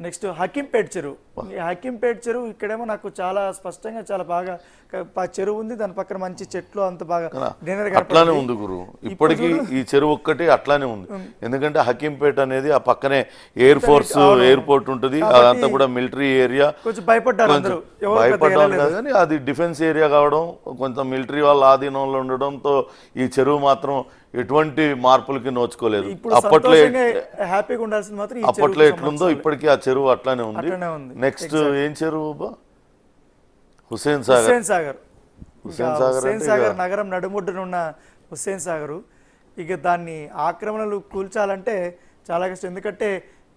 Next Hakimpet చెరువు. ఈ హకీంపేట చెరువు ఇక్కడేమో నాకు చాలా స్పష్టంగా చాలా బాగా చెరువు ఉంది, దాని పక్కన మంచి చెట్లు అంత బాగా అట్లానే ఉంది గురు. ఇప్పటికీ ఈ చెరువు ఒక్కటి అట్లానే ఉంది. ఎందుకంటే హకీంపేట అనేది ఆ పక్కనే ఎయిర్ ఫోర్స్ ఎయిర్పోర్ట్ ఉంటుంది, అదంతా కూడా మిలిటరీ ఏరియా. కొంచెం భయపడ్డారు, భయపడ్డారు కాదు కానీ అది డిఫెన్స్ ఏరియా కావడం, కొంచెం మిలిటరీ వాళ్ళ ఆధీనంలో ఉండడంతో ఈ చెరువు మాత్రం ఎటువంటి మార్పులకి నోచుకోలేదు. అప్పట్లో హ్యాపీగా ఉండాల్సింది మాత్రం అప్పట్లో ఎట్లుందో ఇప్పటికీ ఆ చెరువు అట్లానే ఉంది. నెక్స్ట్ ఏం చెరువు? హుస్సేన్ సాగర్. హుస్సేన్ సాగర్ నగరం నడుముడ్డునున్న హుస్సేన్ సాగరు. ఇక దాన్ని ఆక్రమణలు కూల్చాలంటే చాలా కష్టం. ఎందుకంటే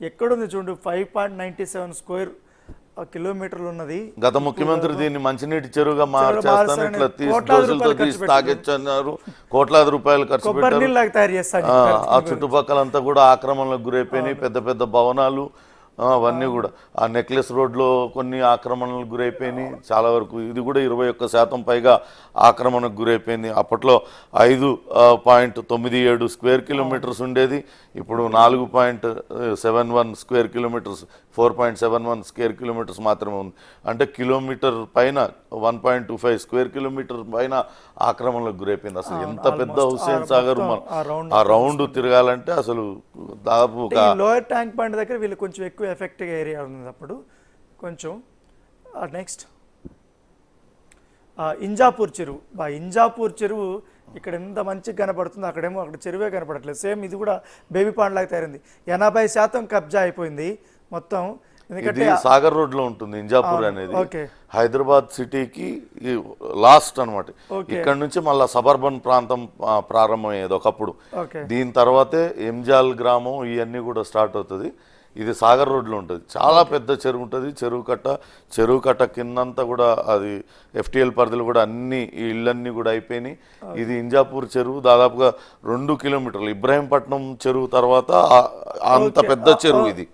ఎక్కడుంది చూడు, 5.97 స్క్వేర్ కిలోమీటర్లు ఉన్నది. గత ముఖ్యమంత్రి దీన్ని మంచినీటి చెరువుగా మార్చేస్తాను, ఇట్లా తీసి తాగొచ్చన్నారు, కోట్లాది రూపాయలు ఖర్చు పెట్టారు. ఆ చుట్టుపక్కలంతా కూడా ఆక్రమణలకు గురైపోయినాయి, పెద్ద పెద్ద భవనాలు అవన్నీ కూడా. ఆ నెక్లెస్ రోడ్లో కొన్ని ఆక్రమణలకు గురైపోయినాయి చాలా వరకు. ఇది కూడా 21% పైగా ఆక్రమణకు గురైపోయింది. అప్పట్లో 5.97 స్క్వేర్ కిలోమీటర్స్ ఉండేది, ఇప్పుడు 4.71 స్క్వేర్ కిలోమీటర్స్, 4.71 స్క్వేర్ కిలోమీటర్స్ మాత్రమే ఉంది. అంటే కిలోమీటర్ పైన 1.25 స్క్వేర్ కిలోమీటర్ పైన ఆక్రమణలకు గురైపోయింది. అసలు ఎంత పెద్ద హుస్సేన్ సాగర్, ఆ రౌండ్ తిరగాలంటే అసలు దాదాపు లోయర్ ట్యాంక్ పాయింట్ దగ్గర వీళ్ళు కొంచెం ఎక్కువ ఎఫెక్ట్గా ఏరియా ఉంది అప్పుడు కొంచెం. నెక్స్ట్ ఇంజాపూర్ చెరువు. ఇంజాపూర్ చెరువు ఇక్కడ ఎంత మంచిగా కనపడుతుంది, అక్కడేమో అక్కడ చెరువే కనపడట్లేదు. సేమ్ ఇది కూడా బేబీ పాండ్ లాగా తయారైంది. 80% కబ్జా అయిపోయింది మొత్తం. ఇది సాగర్ రోడ్ లో ఉంటుంది ఇంజాపూర్ అనేది. హైదరాబాద్ సిటీకి లాస్ట్ అనమాట. ఇక్కడ నుంచి మళ్ళా సబర్బన్ ప్రాంతం ప్రారంభమయ్యేది ఒకప్పుడు. దీని తర్వాతే ఎంజాల్ గ్రామం ఇవన్నీ కూడా స్టార్ట్ అవుతుంది. ఇది సాగర్ రోడ్లో ఉంటుంది. చాలా పెద్ద చెరువు ఉంటుంది. చెరువు కట్ట కిందంతా కూడా అది ఎఫ్టీఎల్ పరిధిలో కూడా అన్ని ఇళ్ళన్నీ కూడా అయిపోయినాయి. ఇది ఇంజాపూర్ చెరువు దాదాపుగా 2 కిలోమీటర్లు. ఇబ్రాహీంపట్నం చెరువు తర్వాత అంత పెద్ద చెరువు ఇది.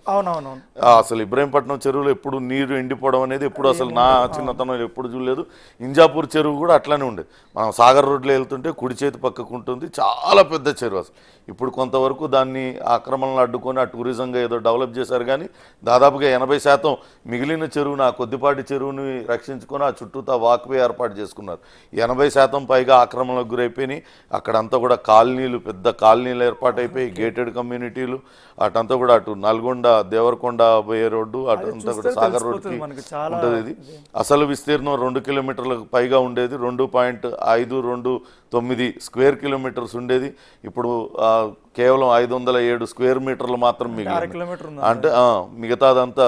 అసలు ఇబ్రాహీంపట్నం చెరువులో ఎప్పుడు నీరు ఎండిపోవడం అనేది ఎప్పుడు అసలు నా చిన్నతనం ఎప్పుడు చూడలేదు. ఇంజాపూర్ చెరువు కూడా అట్లానే ఉండేది. మనం సాగర్ రోడ్లో వెళ్తుంటే కుడి చేతి పక్కకు ఉంటుంది. చాలా పెద్ద చెరువు అసలు. ఇప్పుడు కొంతవరకు దాన్ని ఆక్రమణలు అడ్డుకొని ఆ టూరిజంగా ఏదో డెవలప్ చేశారు కానీ దాదాపుగా 80% మిగిలిన చెరువును, ఆ కొద్దిపాటి చెరువుని రక్షించుకొని ఆ చుట్టూతా వాక్వే ఏర్పాటు చేసుకున్నారు. 80% పైగా ఆక్రమణలకు గురైపోయినాయి. అక్కడంతా కూడా కాలనీలు, పెద్ద కాలనీలు ఏర్పాటైపోయి, గేటెడ్ కమ్యూనిటీలు. అటంతా కూడా అటు నల్గొండ దేవరకొండ పోయే రోడ్డు అటంతా కూడా సాగర్ రోడ్డుకి ఉంటుంది. ఇది అసలు విస్తీర్ణం 2 కిలోమీటర్లకు పైగా ఉండేది. 2.529 స్క్వేర్ కిలోమీటర్స్ ఉండేది. ఇప్పుడు కేవలం 507 స్క్వేర్ మీటర్లు మాత్రం మిగిలింది. అంటే మిగతాదంతా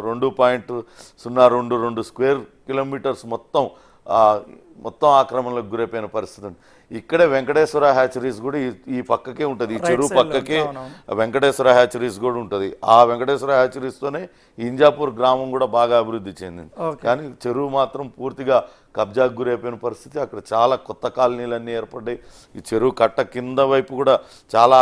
2.022 స్క్వేర్ కిలోమీటర్స్ మొత్తం ఆక్రమణలకు గురైపోయిన పరిస్థితి ఉంది. ఇక్కడే వెంకటేశ్వర హ్యాచరీస్ కూడా ఈ పక్కకే ఉంటుంది. ఈ చెరువు పక్కకే వెంకటేశ్వర హ్యాచరీస్ కూడా ఉంటుంది. ఆ వెంకటేశ్వర హ్యాచరీస్తోనే ఇంజాపూర్ గ్రామం కూడా బాగా అభివృద్ధి చెందింది. కానీ చెరువు మాత్రం పూర్తిగా కబ్జాకు గురైపోయిన పరిస్థితి. అక్కడ చాలా కొత్త కాలనీలన్నీ ఏర్పడ్డాయి. ఈ చెరువు కట్ట కింద వైపు కూడా చాలా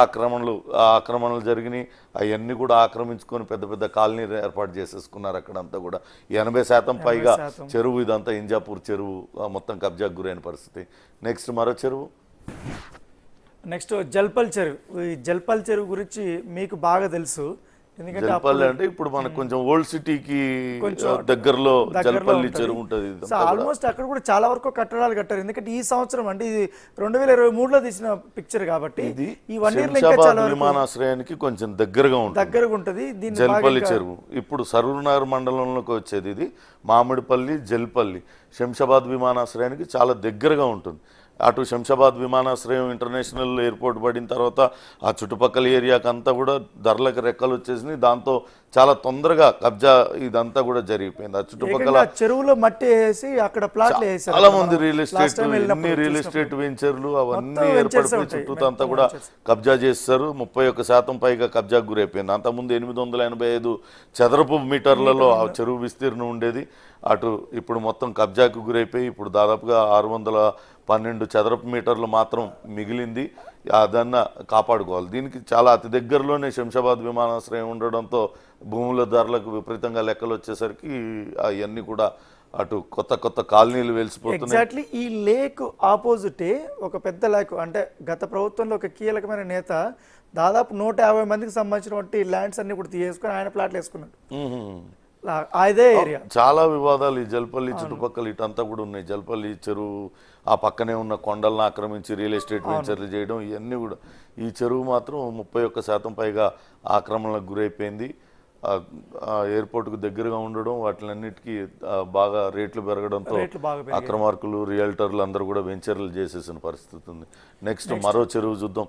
ఆక్రమణలు జరిగినాయి. అవన్నీ కూడా ఆక్రమించుకొని పెద్ద పెద్ద కాలనీలు ఏర్పాటు చేసేసుకున్నారు. అక్కడంతా కూడా 80% పైగా చెరువు ఇదంతా ఇంజాపూర్ చెరువు మొత్తం కబ్జాకు గురైన పరిస్థితి. నెక్స్ట్ మరో చెరువు, నెక్స్ట్ జల్పల్ చెరువు. ఈ జల్పల్ చెరువు గురించి మీకు బాగా తెలుసు. జల్పల్లి అంటే ఇప్పుడు మనకు కొంచెం ఓల్డ్ సిటీకి దగ్గరలో జల్పల్లి చెరువు ఉంటుంది. ఆల్మోస్ట్ అక్కడ కూడా చాలా వరకు కట్టడాలు కట్టారు. ఎందుకంటే ఈ సంవత్సరం అంటే ఇది 2023లో తీసిన పిక్చర్ కాబట్టి ఈ 1 ఇయర్ విమానాశ్రయానికి కొంచెం దగ్గరగా ఉంటుంది జల్పల్లి చెరువు. ఇప్పుడు సరూర్నగర్ మండలంలోకి వచ్చేది ఇది. మామిడిపల్లి, జల్పల్లి శంషాబాద్ విమానాశ్రయానికి చాలా దగ్గరగా ఉంటుంది. అటు శంషాబాద్ విమానాశ్రయం ఇంటర్నేషనల్ ఎయిర్పోర్ట్ పడిన తర్వాత ఆ చుట్టుపక్కల ఏరియాకి అంతా కూడా ధరలకు రెక్కలు వచ్చేసినాయి. దాంతో చాలా తొందరగా కబ్జా ఇదంతా కూడా జరిగిపోయింది. ఆ చుట్టుపక్కల చెరువులో మట్టి వేసి అక్కడ ప్లాట్లు వేసారు. చాలా మంది రియల్ ఎస్టేట్ వెంచర్లు అవన్నీ ఏర్పడిపోయి చుట్టూ అంతా కూడా కబ్జా చేస్తారు. 31% పైగా కబ్జాకు గురైపోయింది. అంతకుముందు 885 చదరపు మీటర్లలో ఆ చెరువు విస్తీర్ణం ఉండేది. అటు ఇప్పుడు మొత్తం కబ్జాకు గురైపోయి ఇప్పుడు దాదాపుగా 612 చదరపు మీటర్లు మాత్రం మిగిలింది. అదన్నా కాపాడుకోవాలి. దీనికి చాలా అతి దగ్గరలోనే శంషాబాద్ విమానాశ్రయం ఉండడంతో భూముల ధరలకు విపరీతంగా లెక్కలు వచ్చేసరికి అవన్నీ కూడా అటు కొత్త కాలనీలు వెలిసిపోతున్నాయి. ఎగ్జాక్ట్లీ ఈ లేక్ ఆపోజిటే ఒక పెద్ద లేక్. అంటే గత ప్రభుత్వంలో ఒక కీలకమైన నేత దాదాపు 150 మందికి సంబంధించినటువంటి ల్యాండ్స్ అన్ని కూడా తీసుకొని ఆయన ప్లాట్లు వేసుకున్నాడు. అదే ఏరియా చాలా వివాదాలు ఈ జల్పల్లి చుట్టుపక్కల ఇటంతా కూడా ఉన్నాయి. జల్పల్లి చెరువు ఆ పక్కనే ఉన్న కొండలను ఆక్రమించి రియల్ ఎస్టేట్ వెంచర్లు చేయడం ఇవన్నీ కూడా. ఈ చెరువు మాత్రం 31% పైగా ఆక్రమణలకు గురైపోయింది. ఎయిర్పోర్ట్కు దగ్గరగా ఉండడం వాటిలన్నిటికీ బాగా రేట్లు పెరగడంతో అక్రమార్కులు రియల్టర్లు అందరూ కూడా వెంచర్లు చేసేసిన పరిస్థితి ఉంది. నెక్స్ట్ మరో చెరువు చూద్దాం.